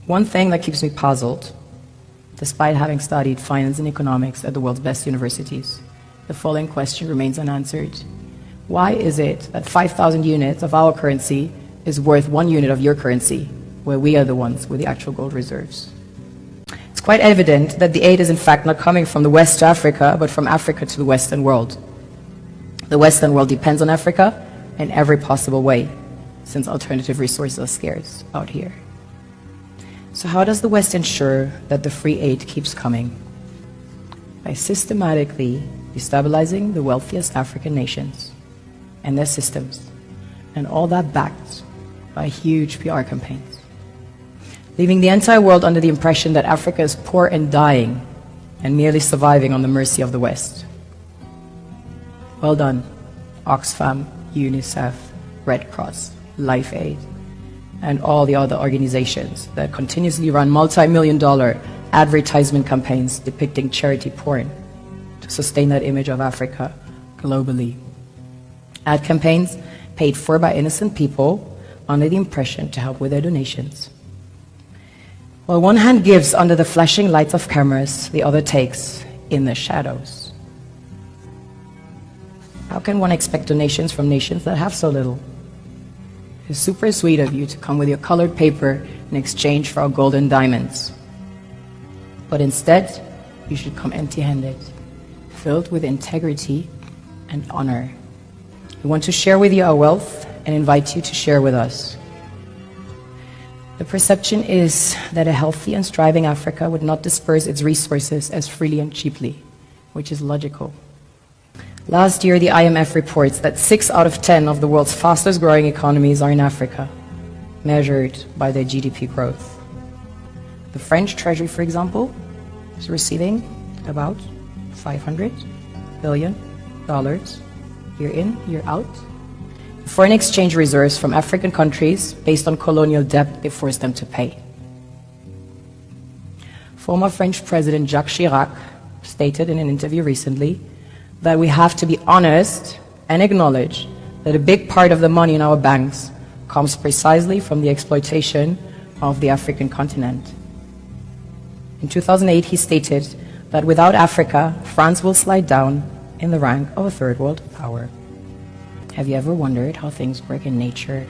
One thing that keeps me puzzled, despite having studied finance and economics at the world's best universities, the following question remains unanswered. Why is it that 5,000 units of our currency is worth 1 unit of your currency, where we are the ones with the actual gold reserves? It's quite evident that the aid is in fact not coming from the West to Africa, but from Africa to the Western world. The Western world depends on Africa in every possible way, since alternative resources are scarce out here. So how does the West ensure that the free aid keeps coming? By systematically destabilizing the wealthiest African nations and their systems, and all that backed by huge PR campaigns, leaving the entire world under the impression that Africa is poor and dying and merely surviving on the mercy of the West. Well done, Oxfam, UNICEF, Red Cross, Life Aid, and all the other organizations that continuously run multi-million-dollar advertisement campaigns depicting charity porn to sustain that image of Africa globally. Ad campaigns paid for by innocent people under the impression to help with their donations. While one hand gives under the flashing lights of cameras, the other takes in the shadows. How can one expect donations from nations that have so little? It's super sweet of you to come with your colored paper in exchange for our gold and diamonds. But instead, you should come empty-handed, filled with integrity and honor. We want to share with you our wealth and invite you to share with us. The perception is that a healthy and striving Africa would not disperse its resources as freely and cheaply, which is logical. Last year, the IMF reports that 6 out of 10 of the world's fastest growing economies are in Africa, measured by their GDP growth. The French Treasury, for example, is receiving about $500 billion year in, year out. Foreign exchange reserves from African countries based on colonial debt they forced them to pay. Former French President Jacques Chirac stated in an interview recently that we have to be honest and acknowledge that a big part of the money in our banks comes precisely from the exploitation of the African continent. In 2008, he stated that without Africa, France will slide down in the rank of a third world power. Have you ever wondered how things work in nature